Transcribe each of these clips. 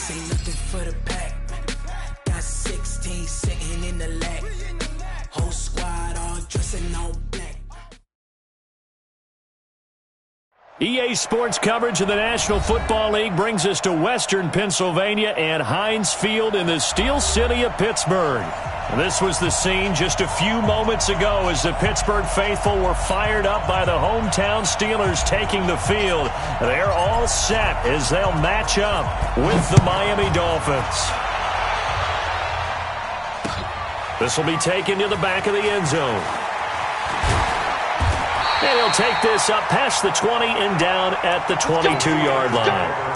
This ain't nothing for the pack. Got 16 sitting in the lap. Whole squad all dressing all black. EA Sports coverage of the National Football League brings us to Western Pennsylvania and Heinz Field in the Steel City of Pittsburgh. This was the scene just a few moments ago as the Pittsburgh faithful were fired up by the hometown Steelers taking the field. They're all set as they'll match up with the Miami Dolphins. This will be taken to the back of the end zone. And he'll take this up past the 20 and down at the 22-yard line.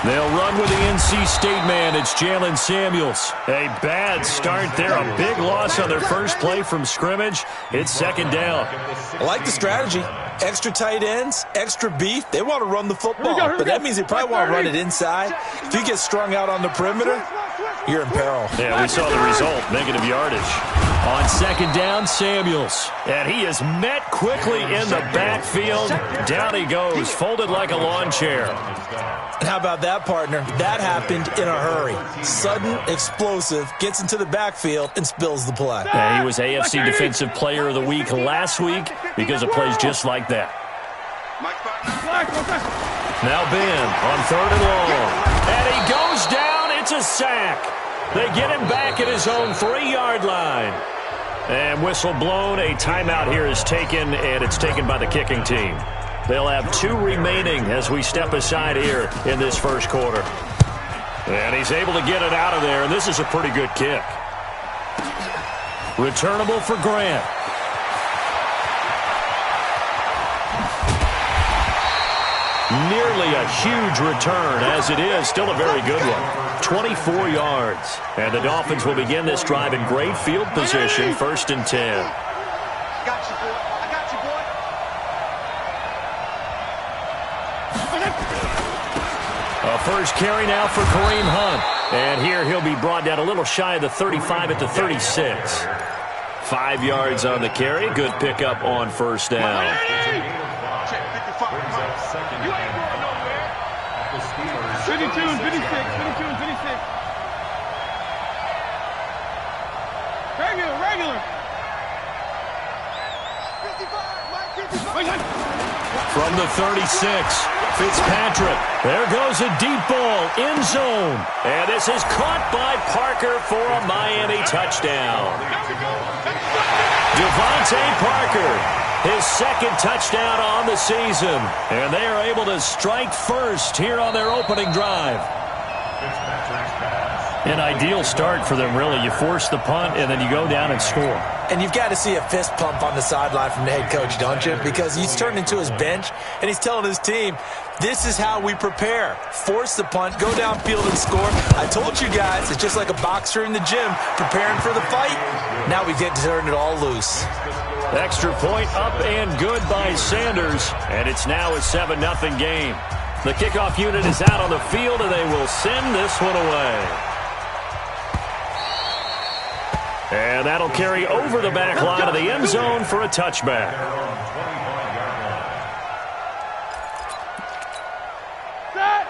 They'll run with the NC State man. It's Jalen Samuels. A bad start there. A big loss on their first play from scrimmage. It's second down. I like the strategy. Extra tight ends, extra beef. They want to run the football, but that means they probably want to run it inside. If you get strung out on the perimeter, you're in peril. Yeah, we saw the result. Negative yardage. On second down, Samuels. And he is met quickly in the backfield. Down he goes, folded like a lawn chair. And how about that, partner? That happened in a hurry. Sudden, explosive, gets into the backfield and spills the play. Yeah, he was AFC Defensive Player of the Week last week because of plays just like that. Now Ben on third and long. And he goes down. It's a sack. They get him back at his own 3-yard line. And whistle blown. A timeout here is taken, and it's taken by the kicking team. They'll have 2 remaining as we step aside here in this first quarter. And he's able to get it out of there, and this is a pretty good kick. Returnable for Grant. Nearly a huge return, as it is still a very good one. 24 yards. And the Dolphins will begin this drive in great field position, 1st and 10. A first carry now for Kareem Hunt. And here he'll be brought down a little shy of the 35 at the 36. 5 yards on the carry. Good pickup on first down. You ain't going nowhere. 52 and 56, 52 and 56. Regular. 55. From the 36, Fitzpatrick. There goes a deep ball, end zone. And this is caught by Parker for a Miami touchdown. Devontae Parker, his second touchdown on the season. And they are able to strike first here on their opening drive. An ideal start for them, really. You force the punt, and then you go down and score. And you've got to see a fist pump on the sideline from the head coach, don't you? Because he's turned into his bench, and he's telling his team, this is how we prepare. Force the punt, go downfield and score. I told you guys, it's just like a boxer in the gym preparing for the fight. Now we get to turn it all loose. Extra point up and good by Sanders, and it's now a 7-0 game. The kickoff unit is out on the field, and they will send this one away. And that'll carry over the back line of the end zone for a touchback.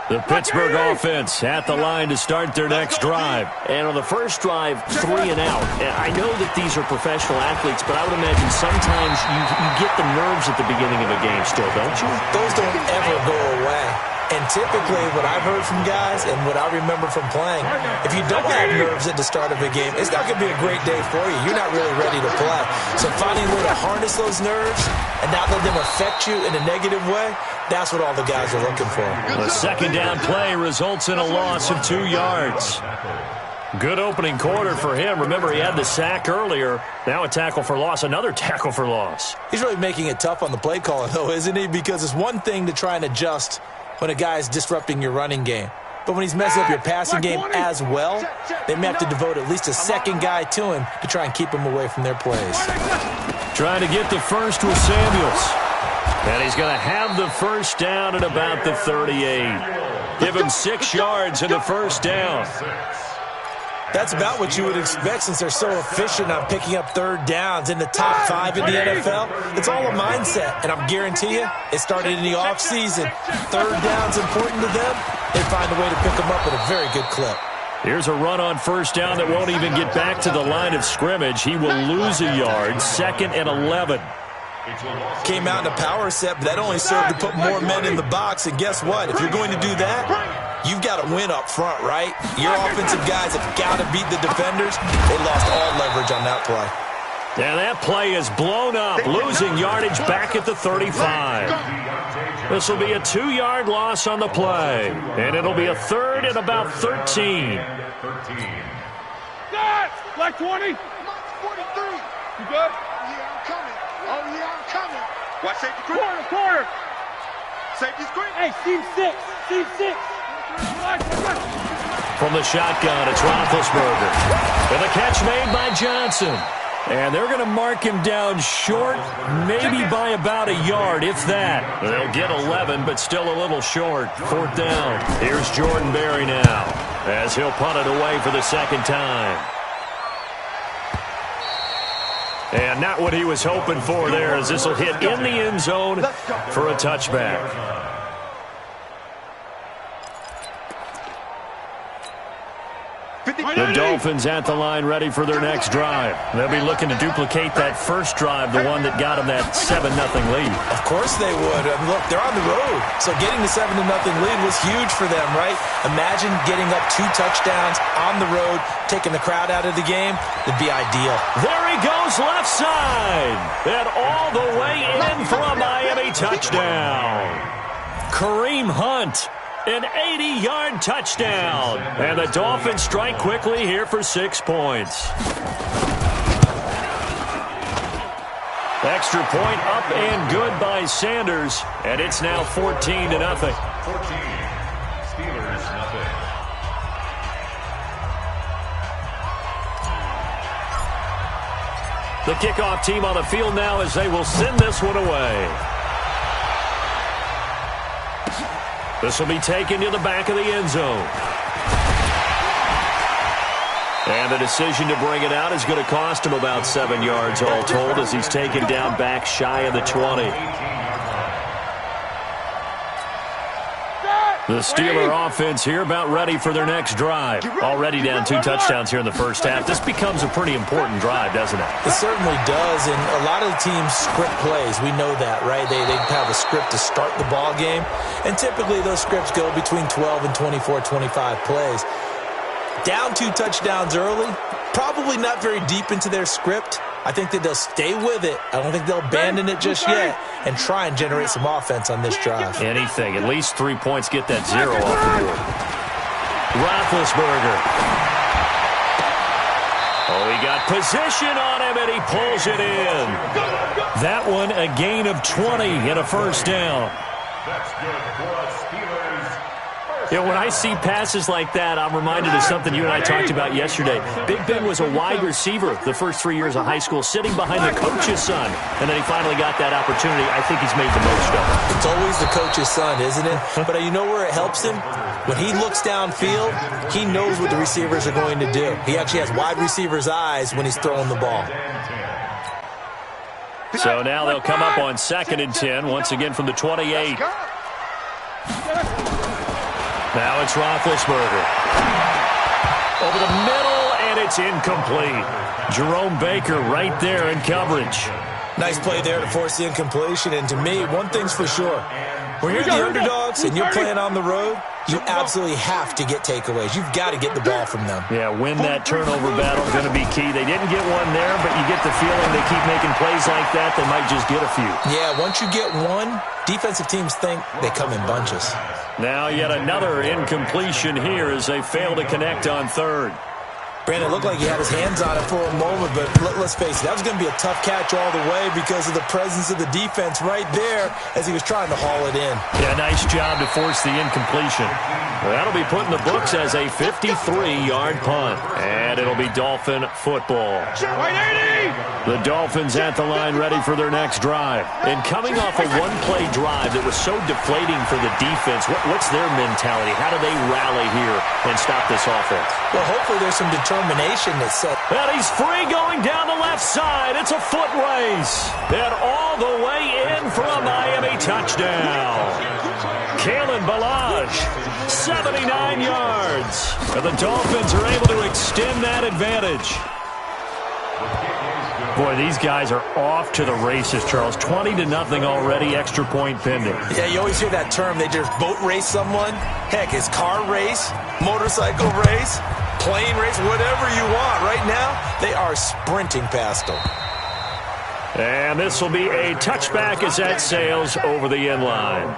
The Pittsburgh offense at the line to start their next drive. And on the first drive, 3 and out. And I know that these are professional athletes, but I would imagine sometimes you get the nerves at the beginning of a game still, don't you? Those don't ever go away. And typically what I've heard from guys and what I remember from playing, if you don't have nerves at the start of a game, it's not going to be a great day for you. You're not really ready to play. So finding a way to harness those nerves and not let them affect you in a negative way, that's what all the guys are looking for. The second down play results in a loss of 2 yards. Good opening quarter for him. Remember, he had the sack earlier. Now a tackle for loss, another tackle for loss. He's really making it tough on the play calling, though, isn't he? Because it's one thing to try and adjust when a guy is disrupting your running game. But when he's messing up your passing game as well, they may have to devote at least a second guy to him to try and keep him away from their plays. Trying to get the first with Samuels. And he's going to have the first down at about the 38. Give him 6 yards in the first down. That's about what you would expect since they're so efficient on picking up third downs in the top 5 in the NFL. It's all a mindset, and I'm guarantee you, it started in the offseason. Third down's important to them. They find a way to pick them up at a very good clip. Here's a run on first down that won't even get back to the line of scrimmage. He will lose a yard, 2nd and 11. Came out in a power set, but that only served to put more men in the box. And guess what? If you're going to do that, you've got to win up front, right? Your offensive guys have got to beat the defenders. They lost all leverage on that play. And that play is blown up, losing yardage back at the 35. This will be a 2-yard loss on the play, and it'll be a 3rd and about 13. Like 20. 43. You good? Oh, yeah, I'm coming. Watch safety screen. Corner. Safety screen. Hey, team 6. Team 6. From the shotgun, it's Roethlisberger. And the catch made by Johnson. And they're going to mark him down short, maybe by about a yard, if that. They'll get 11, but still a little short. 4th down. Here's Jordan Berry now, as he'll punt it away for the 2nd time. And not what he was hoping for there, as this will hit in the end zone for a touchback. The Dolphins at the line ready for their next drive. They'll be looking to duplicate that first drive, the one that got them that 7-0 lead. Of course they would. Look, they're on the road, so getting the 7-0 lead was huge for them, right? Imagine getting up 2 touchdowns on the road, taking the crowd out of the game. It'd be ideal. There he goes left side, and all the way in for a Miami touchdown. Kareem Hunt. An 80-yard touchdown. And the Dolphins strike quickly here for 6 points. Extra point up and good by Sanders. And it's now 14-0. 14. Steelers, nothing. The kickoff team on the field now as they will send this one away. This will be taken to the back of the end zone. And the decision to bring it out is going to cost him about 7 yards all told, as he's taken down back shy of the 20. The Steeler offense here about ready for their next drive. Already down 2 touchdowns here in the first half. This becomes a pretty important drive, doesn't it? It certainly does, and a lot of the teams script plays. We know that, right? They have a script to start the ball game, and typically those scripts go between 12 and 24, 25 plays. Down 2 touchdowns early, probably not very deep into their script. I think that they'll stay with it. I don't think they'll abandon it just yet and try and generate some offense on this drive. Anything. At least 3 points get that 0 off the board. Roethlisberger. Oh, he got position on him, and he pulls it in. That one, a gain of 20 and a first down. That's good for us, Steelers. You know, when I see passes like that, I'm reminded of something you and I talked about yesterday. Big Ben was a wide receiver the first 3 years of high school, sitting behind the coach's son, and then he finally got that opportunity. I think he's made the most of it. It's always the coach's son, isn't it? But you know where it helps him? When he looks downfield, he knows what the receivers are going to do. He actually has wide receivers' eyes when he's throwing the ball. So now they'll come up on 2nd and 10, once again from the 28. Now it's Roethlisberger. Over the middle, and it's incomplete. Jerome Baker right there in coverage. Nice play there to force the incompletion. And to me, one thing's for sure. When you're the underdogs and you're playing on the road, you absolutely have to get takeaways. You've got to get the ball from them. Yeah, win that turnover battle is going to be key. They didn't get one there, but you get the feeling they keep making plays like that, they might just get a few. Yeah, once you get one, defensive teams think they come in bunches. Now yet another incompletion here as they fail to connect on 3rd. Brandon, it looked like he had his hands on it for a moment, but let's face it, that was going to be a tough catch all the way because of the presence of the defense right there as he was trying to haul it in. Yeah, nice job to force the incompletion. Well, that'll be put in the books as a 53-yard punt, and it'll be Dolphin football. The Dolphins at the line ready for their next drive. And coming off a one-play drive that was so deflating for the defense, what's their mentality? How do they rally here and stop this offense? Well, hopefully there's some determination that's set. And he's free going down the left side. It's a foot race. And all the way in for a Miami touchdown. Kalen Ballage, 79 yards. And the Dolphins are able to extend that advantage. Boy, these guys are off to the races, Charles. 20-0 already, extra point pending. Yeah, you always hear that term. They just boat race someone. Heck, it's car race, motorcycle race, plane race, whatever you want. Right now, they are sprinting past them. And this will be a touchback as that sails over the end line.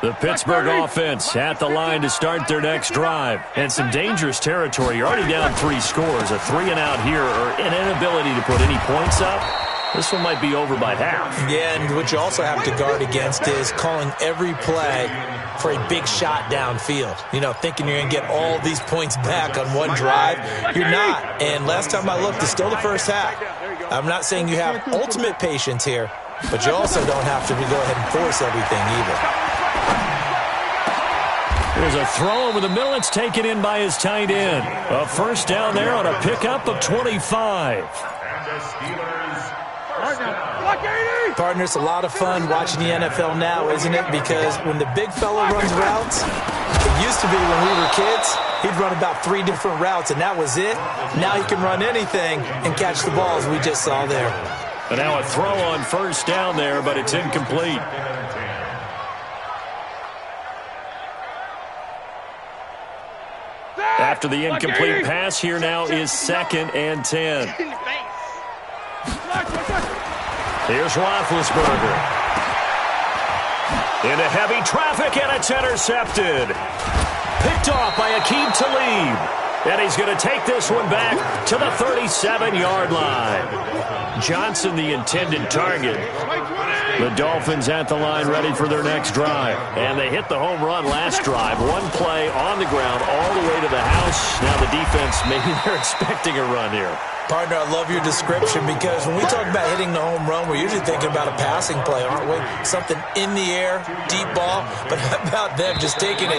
The Pittsburgh offense at the line to start their next drive. And some dangerous territory. You're already down 3 scores. A 3-and-out here or an inability to put any points up. This one might be over by half. Yeah, and what you also have to guard against is calling every play for a big shot downfield. You know, thinking you're going to get all these points back on one drive. You're not. And last time I looked, it's still the first half. I'm not saying you have ultimate patience here, but you also don't have to go ahead and force everything either. There's a throw over the middle. It's taken in by his tight end. A first down there on a pickup of 25. Partner, it's a lot of fun watching the NFL now, isn't it? Because when the big fella runs routes, it used to be when we were kids, he'd run about 3 different routes, and that was it. Now he can run anything and catch the ball, as we just saw there. And now a throw on first down there, but it's incomplete. After the incomplete pass, here now is 2nd and 10. Here's Roethlisberger. Into heavy traffic, and it's intercepted. Picked off by Aqib Talib. And he's going to take this one back to the 37-yard line. Johnson, the intended target. The Dolphins at the line ready for their next drive. And they hit the home run last drive. One play on the ground all the way to the house. Now the defense, maybe they're expecting a run here. Partner, I love your description because when we talk about hitting the home run, we're usually thinking about a passing play, aren't we? Something in the air, deep ball. But how about them just taking it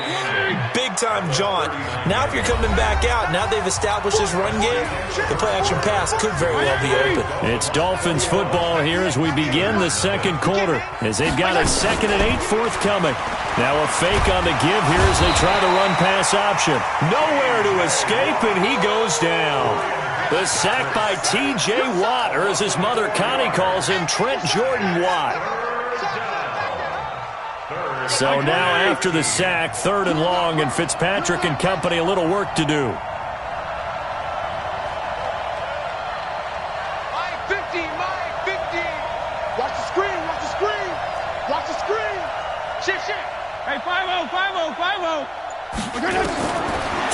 big-time jaunt? Now if you're coming back out, now they've established this run game, the play-action pass could very well be open. It's Dolphins football here as we begin the second quarter, as they've got a 2nd and 8 forthcoming. Now a fake on the give here as they try the run-pass option. Nowhere to escape, and he goes down. The sack by T.J. Watt, or as his mother Connie calls him, Trent Jordan Watt. So now after the sack, 3rd and long, and Fitzpatrick and company a little work to do. Mike 15. Watch the screen. Watch the screen. Shit. Hey, 5-0.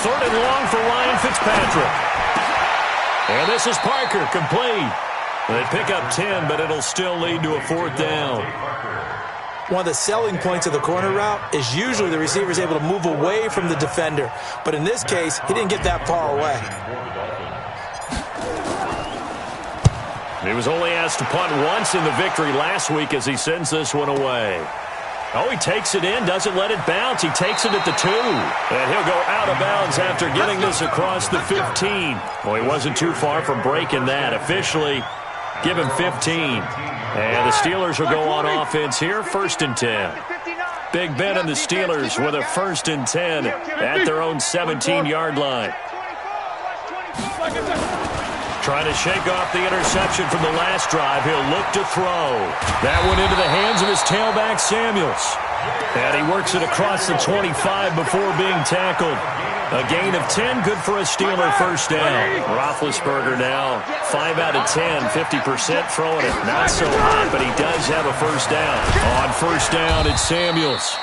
3rd and long for Ryan Fitzpatrick. And this is Parker, complete. They pick up 10, but it'll still lead to a 4th down. One of the selling points of the corner route is usually the receiver is able to move away from the defender. But in this case, he didn't get that far away. He was only asked to punt once in the victory last week as he sends this one away. Oh, he takes it in, doesn't let it bounce. He takes it at the 2. And he'll go out of bounds after getting this across the 15. Well, he wasn't too far from breaking that. Officially, give him 15. And the Steelers will go on offense here, 1st and 10. Big Ben and the Steelers with a 1st and 10 at their own 17-yard line. Trying to shake off the interception from the last drive. He'll look to throw. That went into the hands of his tailback, Samuels. And he works it across the 25 before being tackled. A gain of 10, good for a Steeler 1st down. Roethlisberger now, 5 out of 10, 50% throwing it. Not so hot, but he does have a 1st down. On 1st down, it's Samuels.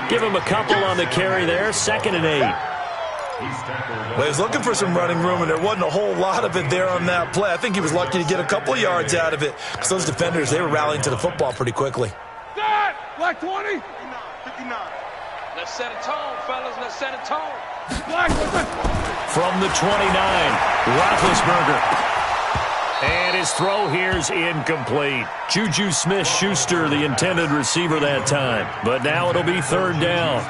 Give him a couple on the carry there, 2nd and 8. Well, he was looking for some running room, and there wasn't a whole lot of it there on that play. I think he was lucky to get a couple of yards out of it because those defenders, they were rallying to the football pretty quickly. Black 20. 59. Let's set a tone, fellas. Let's set a tone. Black, from the 29, Roethlisberger. And his throw here's incomplete. Juju Smith-Schuster, the intended receiver that time. But now it'll be 3rd down.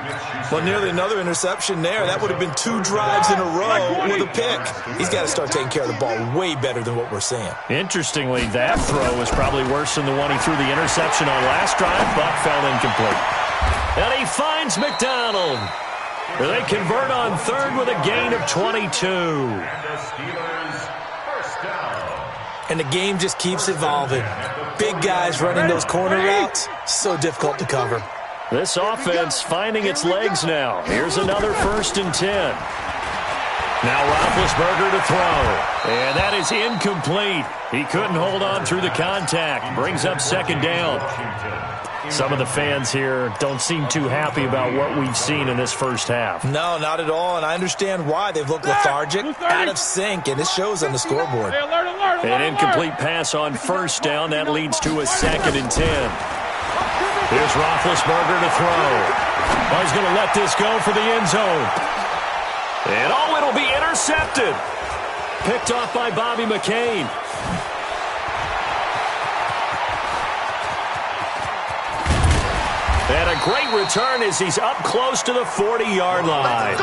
Well, nearly another interception there. That would have been 2 drives in a row with a pick. He's got to start taking care of the ball way better than what we're seeing. Interestingly, that throw is probably worse than the one he threw the interception on last drive, but fell incomplete. And he finds McDonald. They convert on 3rd with a gain of 22. And the game just keeps evolving. Big guys running those corner routes, so difficult to cover. This offense finding its legs now. Here's another 1st and 10. Now Roethlisberger to throw. And that is incomplete. He couldn't hold on through the contact. Brings up 2nd down. Some of the fans here don't seem too happy about what we've seen in this first half. No, not at all, and I understand why. They've looked lethargic, out of sync, and it shows on the scoreboard. An incomplete pass on 1st down. That leads to a 2nd and 10. Here's Roethlisberger to throw. Oh, he's going to let this go for the end zone. And oh, it'll be intercepted. Picked off by Bobby McCain. And a great return as he's up close to the 40-yard line.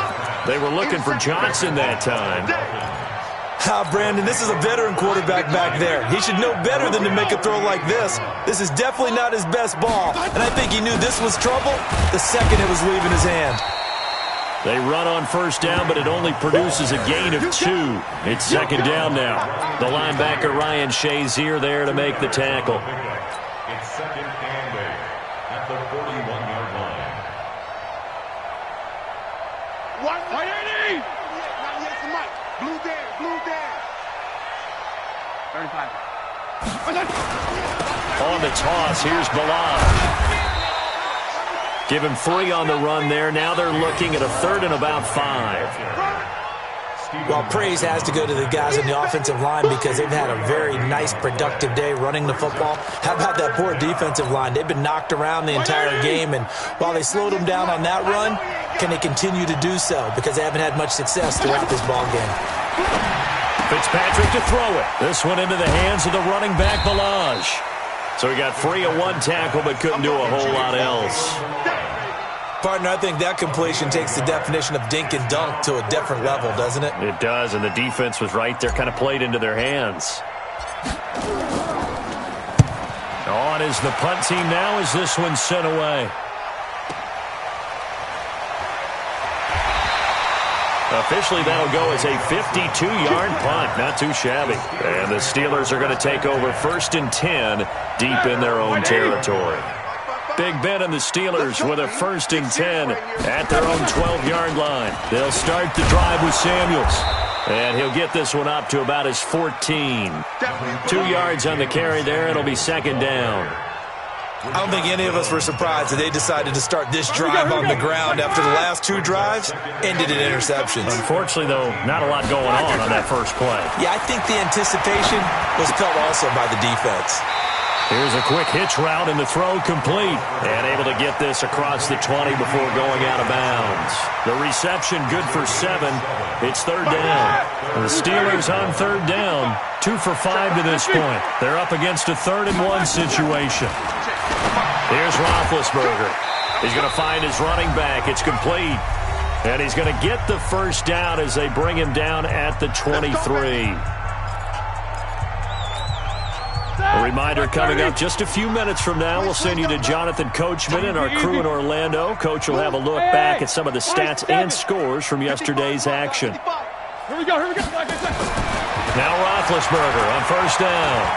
They were looking for Johnson that time. Brandon, this is a veteran quarterback back there. He should know better than to make a throw like this. This is definitely not his best ball. And I think he knew this was trouble the second it was leaving his hand. They run on 1st down, but it only produces a gain of 2. It's 2nd down now. The linebacker Ryan Shazier there to make the tackle. It's 2nd and 8 at the 41-yard line. 180! Blue down, blue down. 35. On the toss, here's Balaj. Give him 3 on the run there. Now they're looking at a 3rd and about 5. Well, praise has to go to the guys on the offensive line because they've had a very nice, productive day running the football. How about that poor defensive line? They've been knocked around the entire game, and while they slowed them down on that run, can they continue to do so? Because they haven't had much success throughout this ball game. Fitzpatrick to throw it. This one into the hands of the running back, Balaj. So he got free of 1 tackle, but couldn't do a whole lot else. Partner, I think that completion takes the definition of dink and dunk to a different level, doesn't it? It does, and the defense was right there, kind of played into their hands. On is the punt team now as this one's sent away. Officially, that'll go as a 52-yard punt. Not too shabby. And the Steelers are going to take over 1st and 10 deep in their own territory. Big Ben and the Steelers with a 1st and 10 at their own 12-yard line. They'll start the drive with Samuels. And he'll get this one up to about his 14. 2 yards on the carry there. It'll be 2nd down. I don't think any of us were surprised that they decided to start this drive on the ground after the last 2 drives ended in interceptions. Unfortunately, though, not a lot going on that first play. Yeah, I think the anticipation was felt also by the defense. Here's a quick hitch route and the throw complete. And able to get this across the 20 before going out of bounds. The reception good for 7. It's 3rd down. The Steelers on 3rd down. 2 for 5 to this point. They're up against a 3rd and 1 situation. Here's Roethlisberger. He's going to find his running back. It's complete. And he's going to get the 1st down as they bring him down at the 23. A reminder coming up just a few minutes from now. We'll send you to Jonathan Coachman and our crew in Orlando. Coach will have a look back at some of the stats and scores from yesterday's action. Here we go, here we go. Now Roethlisberger on 1st down.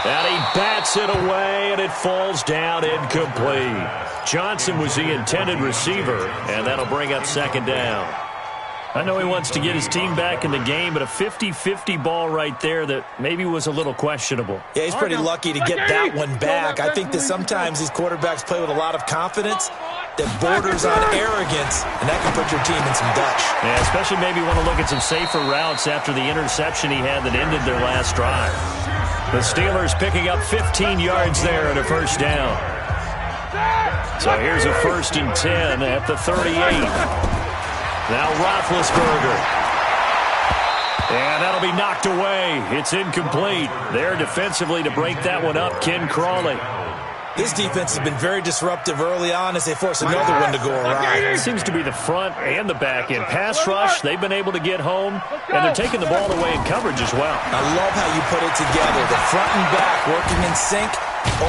And he bats it away, and it falls down incomplete. Johnson was the intended receiver, and that'll bring up 2nd down. I know he wants to get his team back in the game, but a 50-50 ball right there that maybe was a little questionable. Yeah, he's pretty lucky to get that one back. I think that sometimes these quarterbacks play with a lot of confidence that borders on arrogance, and that can put your team in some dutch. Yeah, especially maybe want to look at some safer routes after the interception he had that ended their last drive. The Steelers picking up 15 yards there at a first down. So here's a 1st and 10 at the 38. Now Roethlisberger. And that'll be knocked away. It's incomplete. There defensively to break that one up, Ken Crawley. This defense has been very disruptive early on as they force another one to go around. It seems to be the front and the back end. Pass rush, they've been able to get home, and they're taking the ball away in coverage as well. I love how you put it together. The front and back working in sync,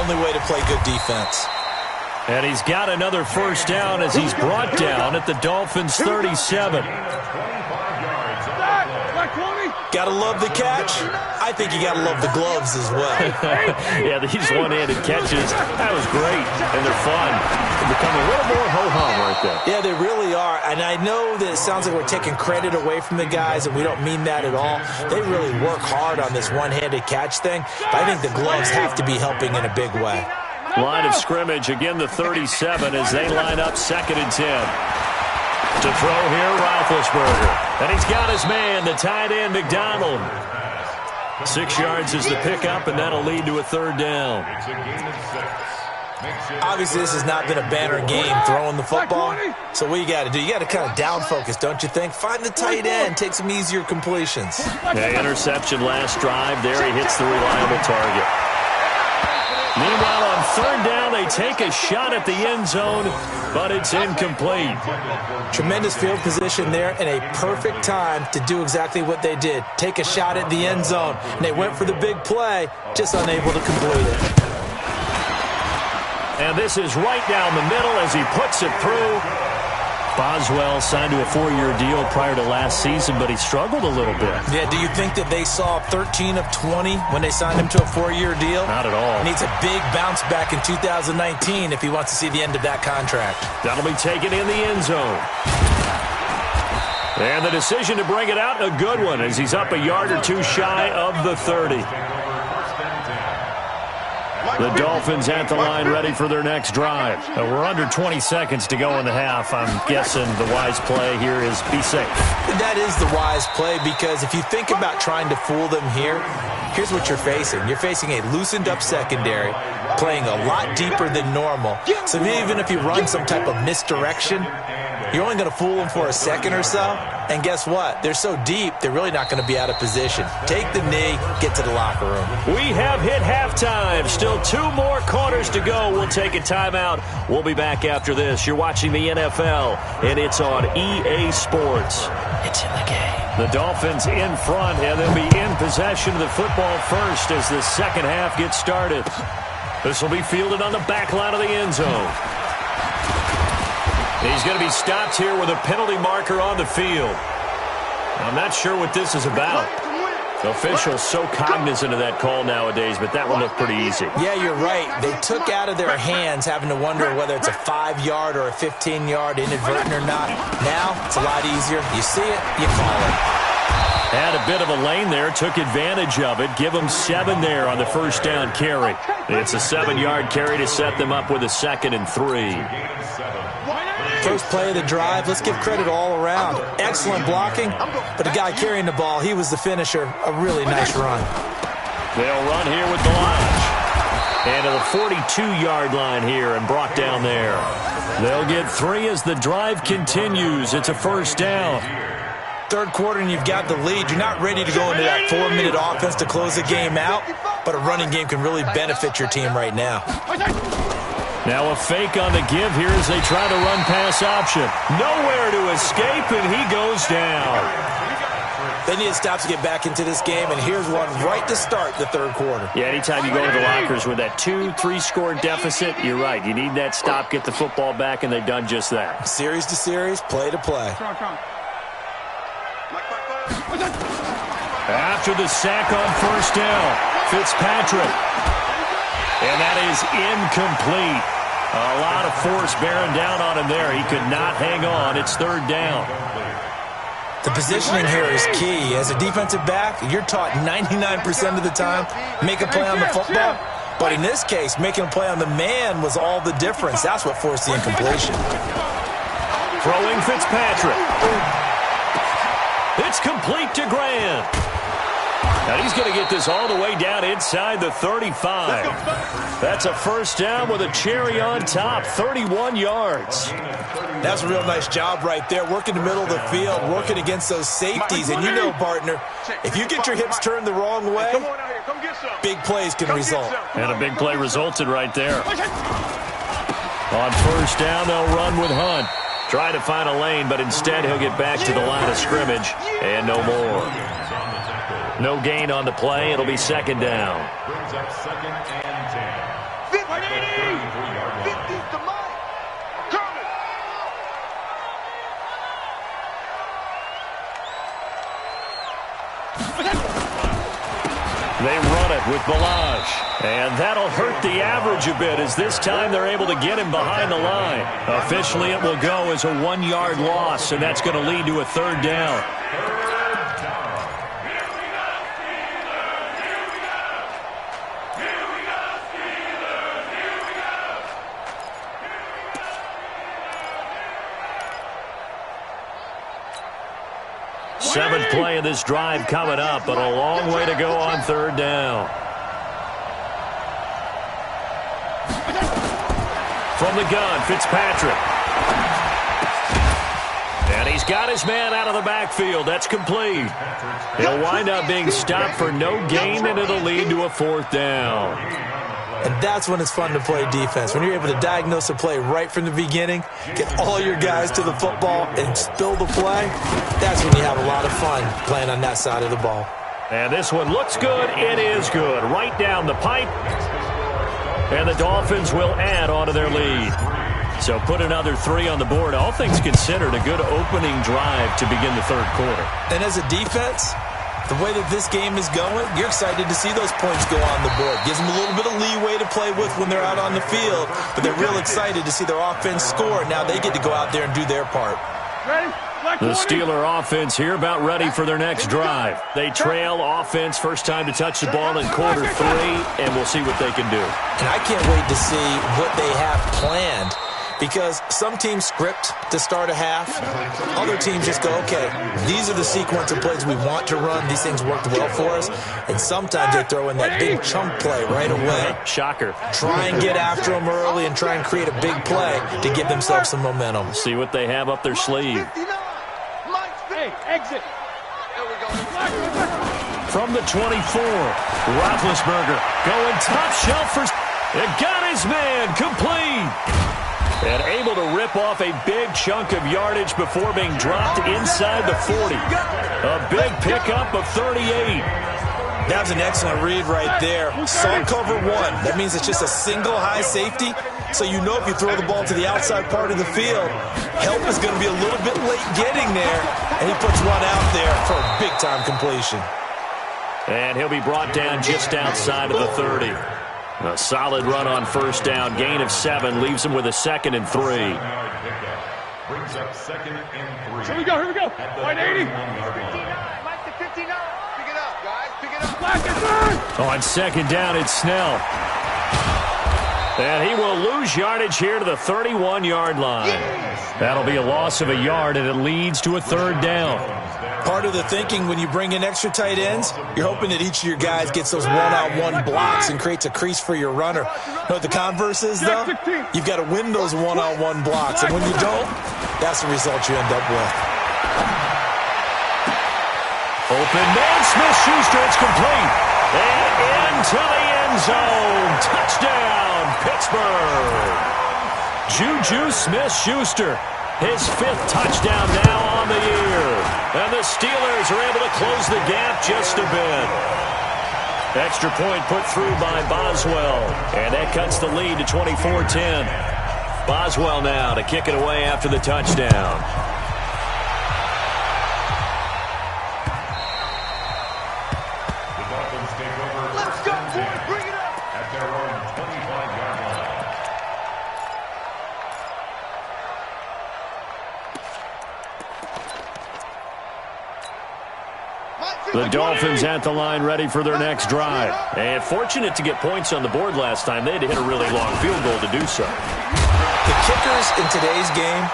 only way to play good defense. And he's got another first down as he's brought down at the Dolphins' 37. Gotta love the catch. I think you gotta love the gloves as well. Yeah, these one-handed catches, that was great, and they're fun. They become a little more ho-hum right there. Yeah, they really are, and I know that it sounds like we're taking credit away from the guys, and we don't mean that at all. They really work hard on this one-handed catch thing, but I think the gloves have to be helping in a big way. Line of scrimmage, again the 37 as they line up 2nd and 10. To throw here, Roethlisberger. And he's got his man, the tight end, McDonald. 6 yards is the pickup, and that'll lead to a 3rd down. Obviously, this has not been a banner game throwing the football. So what you got to do, you got to kind of down focus, don't you think? Find the tight end, take some easier completions. Yeah, interception last drive. There he hits the reliable target. Meanwhile, on 3rd down, they take a shot at the end zone, but it's incomplete. Tremendous field position there and a perfect time to do exactly what they did. Take a shot at the end zone. And they went for the big play, just unable to complete it. And this is right down the middle as he puts it through. Boswell signed to a 4-year deal prior to last season, but he struggled a little bit. Yeah, do you think that they saw 13 of 20 when they signed him to a 4-year deal? Not at all. He needs a big bounce back in 2019 if he wants to see the end of that contract. That'll be taken in the end zone. And the decision to bring it out, a good one, as he's up a yard or two shy of the 30. The Dolphins at the line ready for their next drive. We're under 20 seconds to go in the half. I'm guessing the wise play here is be safe. That is the wise play because if you think about trying to fool them here, here's what you're facing. You're facing a loosened up secondary, playing a lot deeper than normal. So even if you run some type of misdirection, you're only going to fool them for a second or so. And guess what? They're so deep, they're really not going to be out of position. Take the knee, get to the locker room. We have hit halftime. Still 2 more quarters to go. We'll take a timeout. We'll be back after this. You're watching the NFL, and it's on EA Sports. It's in the game. The Dolphins in front, and they'll be in possession of the football first as the second half gets started. This will be fielded on the back line of the end zone. He's going to be stopped here with a penalty marker on the field. I'm not sure what this is about. Officials so cognizant of that call nowadays, but that one looked pretty easy. Yeah, you're right. They took out of their hands having to wonder whether it's a 5-yard or a 15-yard inadvertent or not. Now, it's a lot easier. You see it, you call it. Had a bit of a lane there, took advantage of it. Give them 7 there on the first down carry. It's a 7-yard carry to set them up with a 2nd and 3. First play of the drive, let's give credit all around. Excellent blocking, but the guy carrying the ball, he was the finisher. A really nice run. They'll run here with Blanche. And to the 42-yard line here and brought down there. They'll get 3 as the drive continues. It's a first down. Third quarter and you've got the lead. You're not ready to go into that 4-minute offense to close the game out, but a running game can really benefit your team right now. Now a fake on the give here as they try to run pass option. Nowhere to escape, and he goes down. They need to stop to get back into this game, and here's one right to start the third quarter. Yeah, anytime you go to the lockers with that 2-3 deficit, you're right. You need that stop, get the football back, and they've done just that. Series to series, play to play. After the sack on first down, Fitzpatrick. And that is incomplete. A lot of force bearing down on him there. He could not hang on. It's third down. The positioning here is key. As a defensive back, you're taught 99% of the time, make a play on the football. But in this case, making a play on the man was all the difference. That's what forced the incompletion. Throwing Fitzpatrick. It's complete to Grant. And he's going to get this all the way down inside the 35. That's a first down with a cherry on top, 31 yards. That's a real nice job right there, working the middle of the field, working against those safeties. And you know, partner, if you get your hips turned the wrong way, big plays can result. And a big play resulted right there. On first down, they'll run with Hunt. Try to find a lane, but instead he'll get back to the line of scrimmage and no more. No gain on the play. It'll be second down. Brings up second and 10. 50 to Mike. Coming. They run it with Balaj. And that'll hurt the average a bit as this time they're able to get him behind the line. Officially, it will go as a 1-yard loss, and that's going to lead to a third down. 7th play of this drive coming up, but a long way to go on third down. From the gun, Fitzpatrick. And he's got his man out of the backfield. That's complete. He'll wind up being stopped for no gain, and it'll lead to a fourth down. And that's when it's fun to play defense. When you're able to diagnose a play right from the beginning, get all your guys to the football, and spill the play, that's when you have a lot of fun playing on that side of the ball. And this one looks good. It is good. Right down the pipe. And the Dolphins will add on to their lead. So put another 3 on the board. All things considered, a good opening drive to begin the third quarter. And as a defense, the way that this game is going, you're excited to see those points go on the board. Gives them a little bit of leeway to play with when they're out on the field, but they're real excited to see their offense score. Now they get to go out there and do their part. The Steeler offense here about ready for their next drive. They trail offense, first time to touch the ball in quarter 3, and we'll see what they can do. And I can't wait to see what they have planned. Because some teams script to start a half. Other teams just go, okay, these are the sequence of plays we want to run. These things worked well for us. And sometimes they throw in that big chunk play right away. Shocker. Try and get after them early and try and create a big play to give themselves some momentum. See what they have up their sleeve. Hey, exit. From the 24, Roethlisberger going top shelf for... It got his man complete. And able to rip off a big chunk of yardage before being dropped inside the 40. A big pickup of 38. That was an excellent read right there. Saw cover 1. That means it's just a single high safety. So you know if you throw the ball to the outside part of the field, help is going to be a little bit late getting there. And he puts one out there for a big-time completion. And he'll be brought down just outside of the 30. A solid run on first down. Gain of 7 leaves him with a 2nd and 3. Brings up 2nd and 3. Here we go, here we go. 180. Mike to 59. Pick it up, guys. Pick it up. Black is on second down, it's Snell. And he will lose yardage here to the 31-yard line. That'll be a loss of a yard, and it leads to a third down. Part of the thinking when you bring in extra tight ends, you're hoping that each of your guys gets those one-on-one blocks and creates a crease for your runner. You know what the converse is, though? You've got to win those one-on-one blocks, and when you don't, that's the result you end up with. Open man, Smith-Schuster, it's complete. And into the end zone. Touchdown, Pittsburgh. Juju Smith-Schuster, his 5th touchdown now on the year. And the Steelers are able to close the gap just a bit. Extra point put through by Boswell. And that cuts the lead to 24-10. Boswell now to kick it away after the touchdown. The Dolphins take over. Let's go, boys. Bring it up. At their own 25-yard line. The Dolphins at the line ready for their next drive. And fortunate to get points on the board last time. They had to hit a really long field goal to do so. The kickers in today's game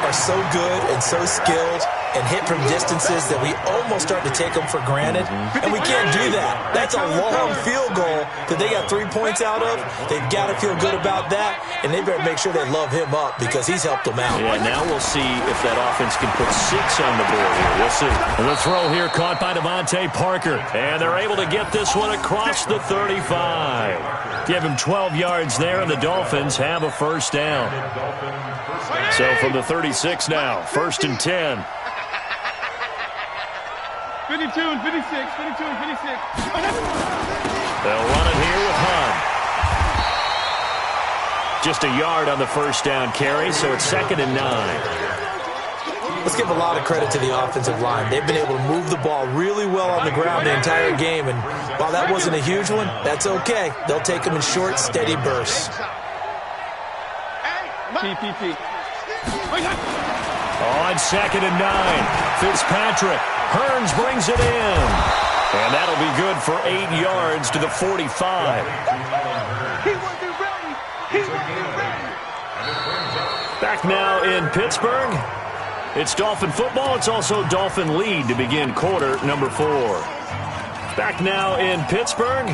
are so good and so skilled and hit from distances that we almost start to take them for granted, and we can't do that. That's a long field goal that they got 3 points out of. They've got to feel good about that, and they better make sure they love him up because he's helped them out. Yeah, now we'll see if that offense can put 6 on the board here. We'll see. The throw here caught by Devontae Parker, and they're able to get this one across the 35. Give him 12 yards there, and the Dolphins have a first down. So from the 36 now, 1st and 10. 52 and 56, 52 and 56. They'll run it here with Hunt. Just a yard on the first down carry, so it's 2nd and 9. Let's give a lot of credit to the offensive line. They've been able to move the ball really well on the ground the entire game, and while that wasn't a huge one, that's okay. They'll take them in short, steady bursts. PPP. On 2nd and 9, Fitzpatrick. Hearns brings it in. And that'll be good for 8 yards to the 45. He wasn't ready. He wasn't ready. Back now in Pittsburgh. It's Dolphin football. It's also Dolphin lead to begin quarter number 4. Back now in Pittsburgh.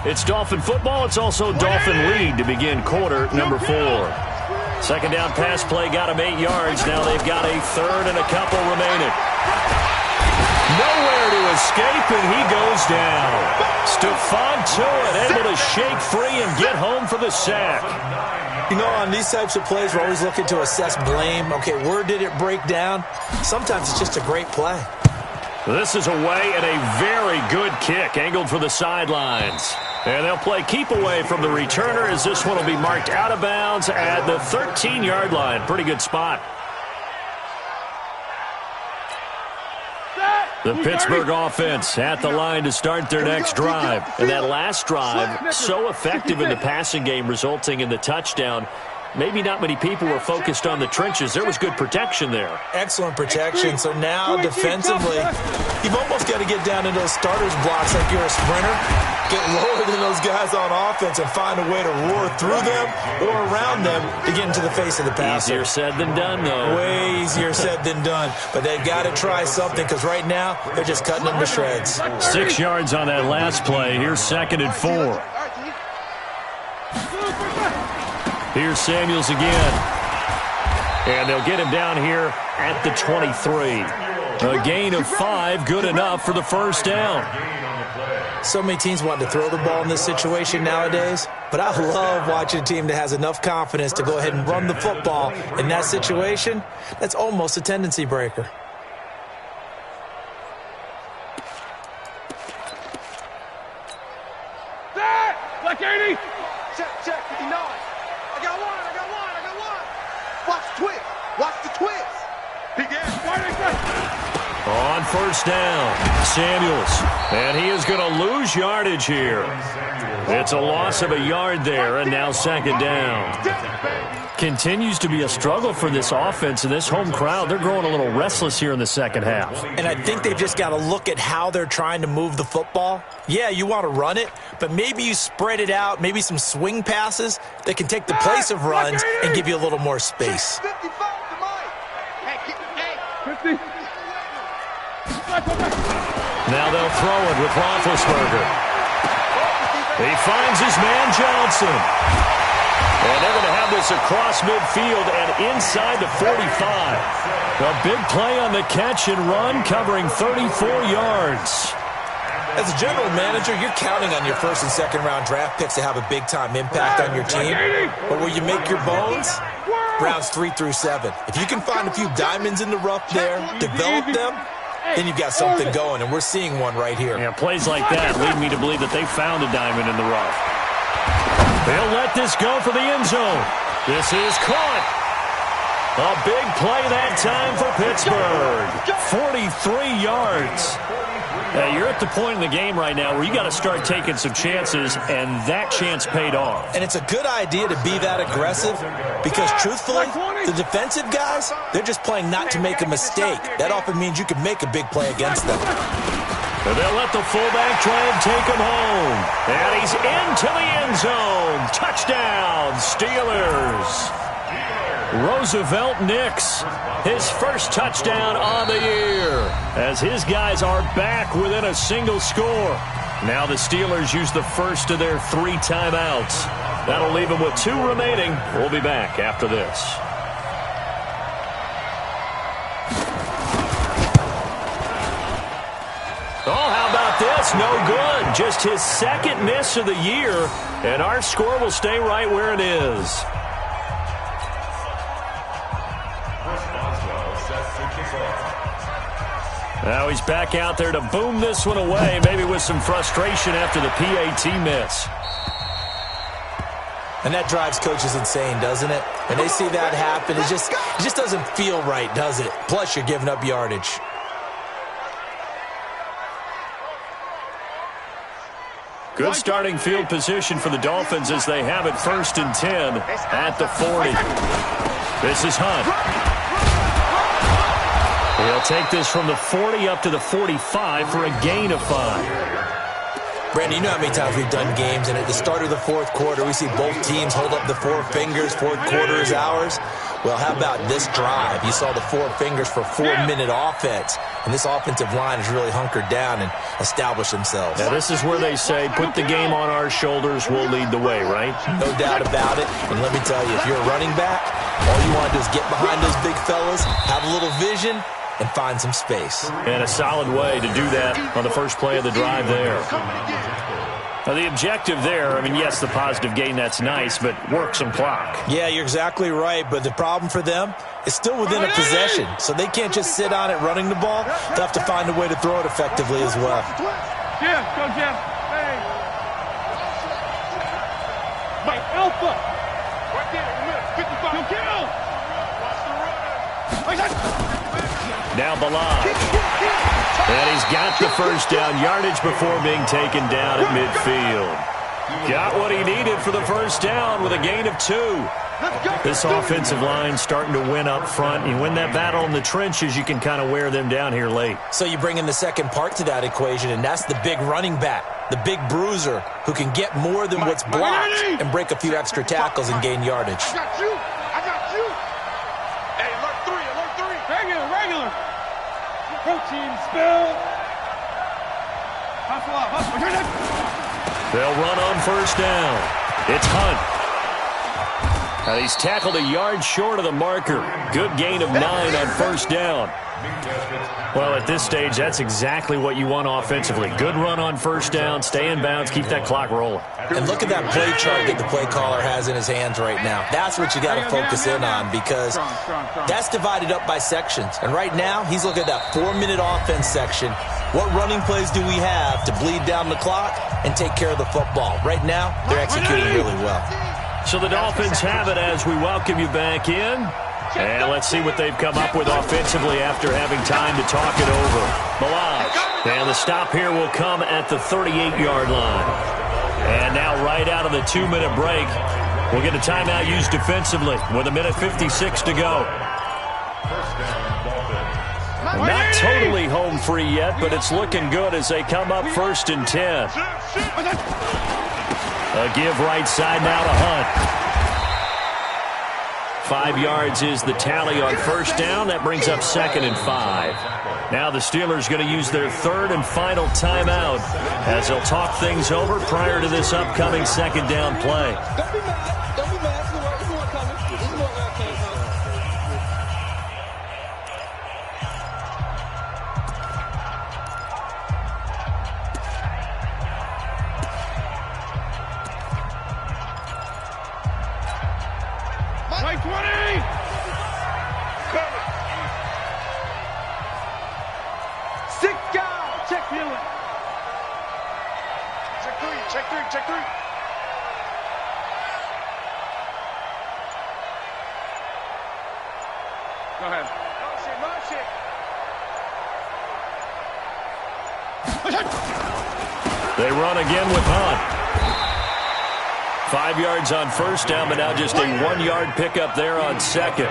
It's Dolphin football. It's also Dolphin lead to begin quarter number 4. 2nd down pass play got him 8 yards. Now they've got a 3rd and a couple remaining. Nowhere to escape, and he goes down. Stephon Tuitt able to shake free and get home for the sack. You know, on these types of plays, we're always looking to assess blame. Okay, where did it break down? Sometimes it's just a great play. This is away and a very good kick, angled for the sidelines. And they'll play keep away from the returner as this one will be marked out of bounds at the 13-yard line. Pretty good spot. The Pittsburgh offense at the line to start their next drive. And that last drive, so effective in the passing game, resulting in the touchdown. Maybe not many people were focused on the trenches. There was good protection there. Excellent protection. So now, defensively, you've almost got to get down into those starters blocks like you're a sprinter. Get lower than those guys on offense and find a way to roar through them or around them to get into the face of the passer. Easier said than done, though. Way easier said than done. But they've got to try something because right now, they're just cutting them to shreds. 6 yards on that last play. Here's 2nd and 4. Here's Samuels again. And they'll get him down here at the 23. A gain of 5, good enough for the first down. So many teams want to throw the ball in this situation nowadays, but I love watching a team that has enough confidence to go ahead and run the football in that situation. That's almost a tendency breaker. Black 80. Check, 59. I got one. Watch the twist. Watch the twist. He gets On first down, Samuels. And he is going to lose yardage here. It's a loss of a yard there, and now 2nd down. Continues to be a struggle for this offense and this home crowd. They're growing a little restless here in the second half. And I think they've just got to look at how they're trying to move the football. Yeah, you want to run it, but maybe you spread it out, maybe some swing passes that can take the place of runs and give you a little more space. 55 to Mike. Hey. 50. Now they'll throw it with Roethlisberger. He finds his man Johnson. And they're going to have this across midfield and inside the 45. A big play on the catch and run, covering 34 yards. As a general manager, you're counting on your 1st and 2nd round draft picks to have a big-time impact on your team. But where you make your bones, rounds 3 through 7. If you can find a few diamonds in the rough there, develop them, then you've got something going, and we're seeing one right here. Yeah, plays like that lead me to believe that they found a diamond in the rough. They'll let this go for the end zone. This is caught. A big play that time for Pittsburgh. 43 yards. You're at the point in the game right now where you got to start taking some chances, and that chance paid off. And it's a good idea to be that aggressive because, truthfully, the defensive guys, they're just playing not to make a mistake. That often means you can make a big play against them. And they'll let the fullback try and take him home. And he's into the end zone. Touchdown, Steelers. Roosevelt Nix, his first touchdown on the year, as his guys are back within a single score. Now the Steelers use the first of their 3 timeouts. That'll leave them with 2 remaining. We'll be back after this. Oh, how about this? No good. Just his second miss of the year, and our score will stay right where it is. Now he's back out there to boom this one away, maybe with some frustration after the PAT miss. And that drives coaches insane, doesn't it? When they see that happen, it just doesn't feel right, does it? Plus, you're giving up yardage. Good starting field position for the Dolphins as they have it 1st and 10 at the 40. This is Hunt. He'll take this from the 40 up to the 45 for a gain of 5. Brandon, you know how many times we've done games, and at the start of the 4th quarter, we see both teams hold up the 4 fingers, 4th quarter is ours. Well, how about this drive? You saw the 4 fingers for 4-minute offense, and this offensive line has really hunkered down and established themselves. Now, this is where they say, put the game on our shoulders, we'll lead the way, right? No doubt about it, and let me tell you, if you're a running back, all you want to do is get behind those big fellas, have a little vision, and find some space. And a solid way to do that on the first play of the drive there. Now, the objective there, I mean, yes, the positive gain, that's nice, but work some clock. Yeah, you're exactly right, but the problem for them is still within a possession, so they can't just sit on it running the ball. They'll have to find a way to throw it effectively as well. Jeff, go Jeff. Hey. Mike, Alpha. Right there in the middle, 55. Kill. Watch the run. Now Balaj. And he's got the first down yardage before being taken down at midfield. Got what he needed for the first down with a gain of 2. This offensive line starting to win up front. You win that battle in the trenches, you can kind of wear them down here late. So you bring in the second part to that equation, and that's the big running back, the big bruiser, who can get more than what's blocked and break a few extra tackles and gain yardage. I got you. I got you. Hey, alert 3. Regular. Protein spill. Hustle up. They'll run on first down. It's Hunt. Now he's tackled a yard short of the marker. Good gain of 9 on first down. Well, at this stage, that's exactly what you want offensively. Good run on first down, stay in bounds, keep that clock rolling. And look at that play chart that the play caller has in his hands right now. That's what you got to focus in on, because that's divided up by sections. And right now, he's looking at that 4-minute offense section. What running plays do we have to bleed down the clock and take care of the football? Right now, they're executing really well. So the Dolphins have it as we welcome you back in. And let's see what they've come up with offensively after having time to talk it over. Balaj. And the stop here will come at the 38-yard line. And now right out of the 2-minute break, we'll get a timeout used defensively with 1:56 to go. Not totally home free yet, but it's looking good as they come up 1st and 10. A give right side now to Hunt. 5 yards is the tally on first down. That brings up 2nd and 5. Now the Steelers going to use their 3rd and final timeout as they'll talk things over prior to this upcoming 2nd down play. Don't be mad. It's more coming. It's more coming. Right 20! Cover! 6 guys! Check healing! Check 3! Go ahead. Motion! They run again with Hunt. 5 yards on first down, but now just a 1-yard pickup there on second.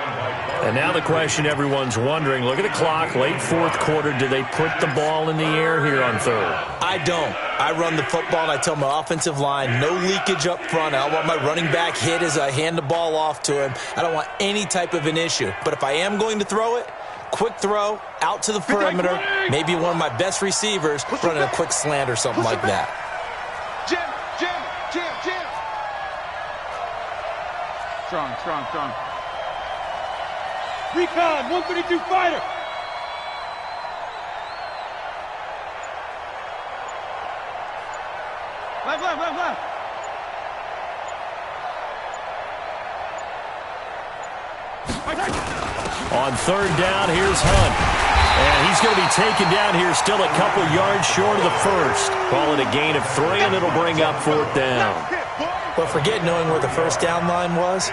And now the question everyone's wondering, look at the clock, late fourth quarter, do they put the ball in the air here on third? I don't. I run the football, and I tell my offensive line, no leakage up front. I don't want my running back hit as I hand the ball off to him. I don't want any type of an issue. But if I am going to throw it, quick throw, out to the perimeter, maybe one of my best receivers running a quick slant or something like that. Jim. Strong. Recon, 132 fighter. Left. On third down, here's Hunt. And he's going to be taken down here still a couple yards short of the first. Call it a gain of 3, and it'll bring up fourth down. But forget knowing where the first down line was.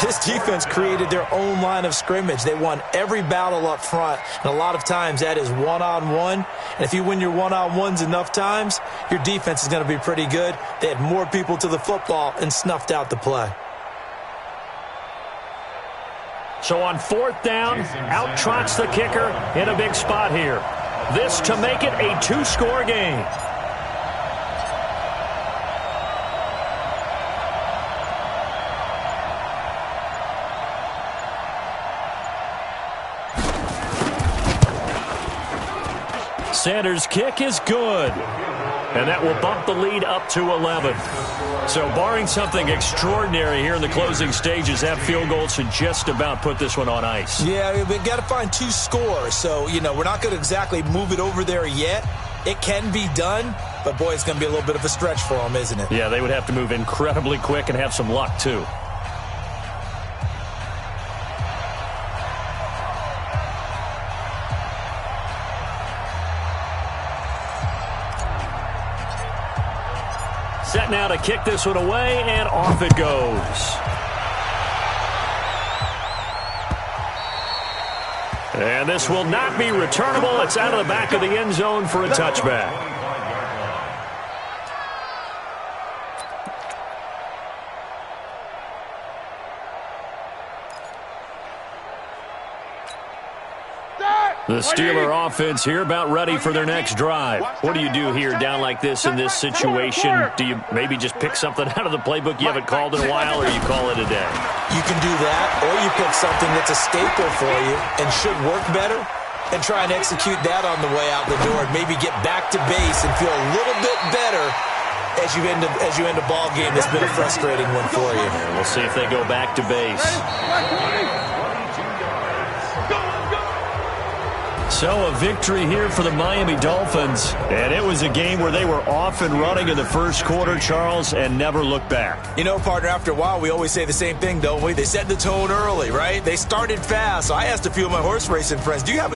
This defense created their own line of scrimmage. They won every battle up front, and a lot of times that is one-on-one. And if you win your one-on-ones enough times, your defense is going to be pretty good. They had more people to the football and snuffed out the play. So on fourth down, out trots the kicker in a big spot here. This to make it a 2-score game. Sanders' kick is good. And that will bump the lead up to 11. So barring something extraordinary here in the closing stages, that field goal should just about put this one on ice. Yeah, we've got to find 2 scores. So, we're not going to exactly move it over there yet. It can be done, but, boy, it's going to be a little bit of a stretch for them, isn't it? Yeah, they would have to move incredibly quick and have some luck, too. Set now to kick this one away, and off it goes. And this will not be returnable. It's out of the back of the end zone for a touchback. The Steeler offense here about ready for their next drive. What do you do here down like this in this situation? Do you maybe just pick something out of the playbook you haven't called in a while, or you call it a day? You can do that, or you pick something that's a staple for you and should work better and try and execute that on the way out the door and maybe get back to base and feel a little bit better as you end a ball game that's been a frustrating one for you. We'll see if they go back to base. So a victory here for the Miami Dolphins. And it was a game where they were off and running in the first quarter, Charles, and never looked back. Partner, after a while, we always say the same thing, don't we? They set the tone early, right? They started fast. So I asked a few of my horse racing friends, do you have